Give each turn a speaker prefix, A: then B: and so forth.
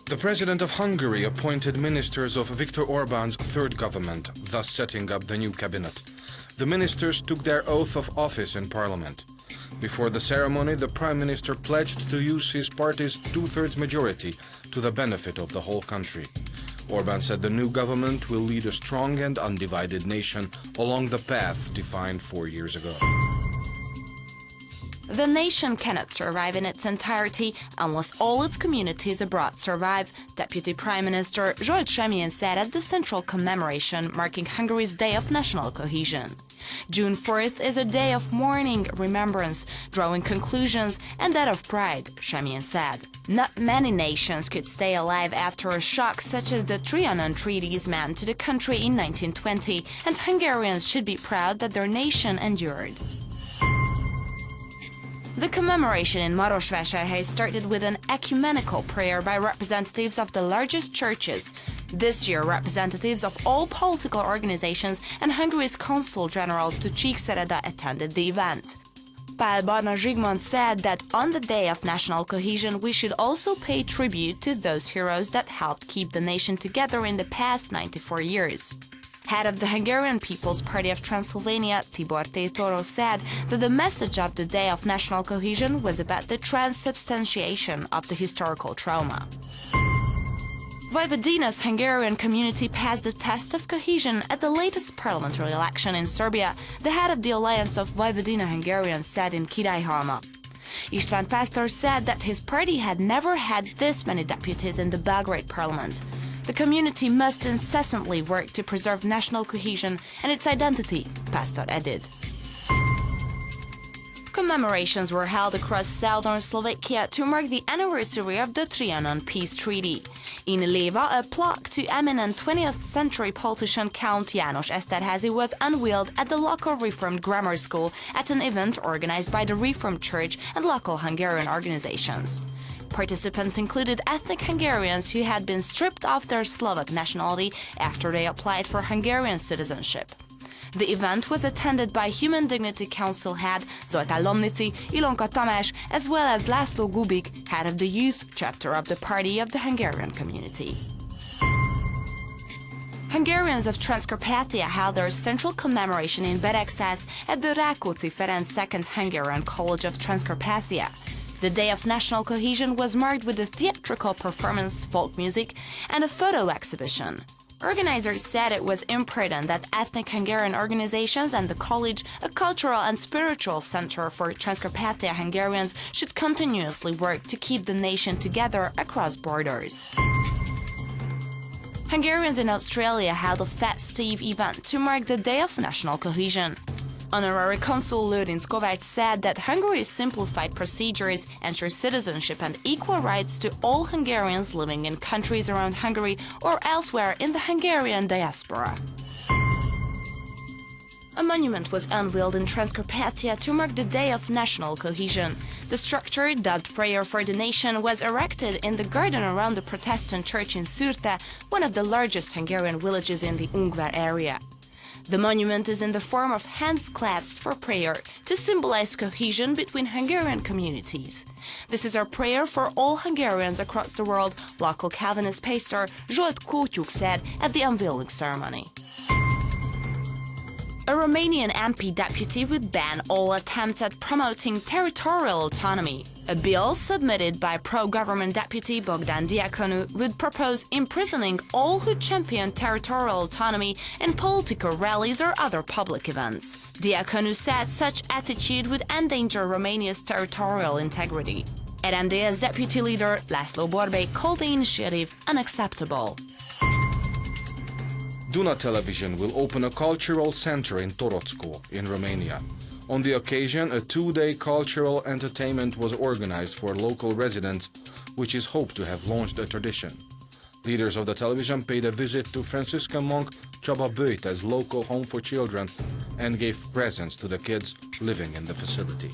A: The president of Hungary appointed ministers of Viktor Orbán's third government, thus setting up the new cabinet. The ministers took their oath of office in parliament. Before the ceremony, the prime minister pledged to use his party's two-thirds majority to the benefit of the whole country. Orbán said the new government will lead a strong and undivided nation along the path defined 4 years ago.
B: The nation cannot survive in its entirety unless all its communities abroad survive, Deputy Prime Minister Zsolt Semjén said at the central commemoration marking Hungary's Day of National Cohesion. June 4th is a day of mourning, remembrance, drawing conclusions, and that of pride, Semjén said. Not many nations could stay alive after a shock such as the Trianon treaties meant to the country in 1920, and Hungarians should be proud that their nation endured. The commemoration in Marosvásárhely started with an ecumenical prayer by representatives of the largest churches. This year, representatives of all political organizations and Hungary's Consul General to Csíkszereda attended the event. Pál Barna Zsigmond said that on the Day of National Cohesion, we should also pay tribute to those heroes that helped keep the nation together in the past 94 years. Head of the Hungarian People's Party of Transylvania, Tibor Tétoro, said that the message of the Day of National Cohesion was about the transubstantiation of the historical trauma. Vojvodina's Hungarian community passed the test of cohesion at the latest parliamentary election in Serbia, the head of the Alliance of Vojvodina Hungarians said in Királyhalma. István Pásztor said that his party had never had this many deputies in the Belgrade parliament. The community must incessantly work to preserve national cohesion and its identity, Pásztor added. Commemorations were held across southern Slovakia to mark the anniversary of the Trianon Peace Treaty. In Léván, a plaque to eminent 20th century politician Count János Eszterházy was unveiled at the local Reformed Grammar School at an event organized by the Reformed Church and local Hungarian organizations. Participants included ethnic Hungarians who had been stripped of their Slovak nationality after they applied for Hungarian citizenship. The event was attended by Human Dignity Council head Zoltán Lomnici, Ilonka Tamás, as well as László Gubik, head of the youth chapter of the Party of the Hungarian Community. Hungarians of Transcarpathia held their central commemoration in Beregszász at the Rákóczi Ferenc II Hungarian College of Transcarpathia. The Day of National Cohesion was marked with a theatrical performance, folk music, and a photo exhibition. Organizers said it was important that ethnic Hungarian organizations and the college, a cultural and spiritual center for Transcarpathia Hungarians, should continuously work to keep the nation together across borders. Hungarians in Australia held a festive event to mark the Day of National Cohesion. Honorary Consul Lőrinc Kovács said that Hungary's simplified procedures ensure citizenship and equal rights to all Hungarians living in countries around Hungary or elsewhere in the Hungarian diaspora. A monument was unveiled in Transcarpathia to mark the Day of National Cohesion. The structure, dubbed Prayer for the Nation, was erected in the garden around the Protestant church in Szürte, one of the largest Hungarian villages in the Ungvar area. The monument is in the form of hands clasped for prayer to symbolize cohesion between Hungarian communities. This is our prayer for all Hungarians across the world, local Calvinist pastor Zsolt Kótyuk said at the unveiling ceremony. A Romanian MP deputy would ban all attempts at promoting territorial autonomy. A bill submitted by pro-government deputy Bogdan Diaconu would propose imprisoning all who champion territorial autonomy in political rallies or other public events. Diaconu said such attitude would endanger Romania's territorial integrity. RMDS deputy leader László Borbély called the initiative unacceptable.
A: Duna television will open a cultural center in Torocko, in Romania. On the occasion, a 2-day cultural entertainment was organized for local residents, which is hoped to have launched a tradition. Leaders of the television paid a visit to Franciscan monk Csaba Böjte's local home for children and gave presents to the kids living in the facility.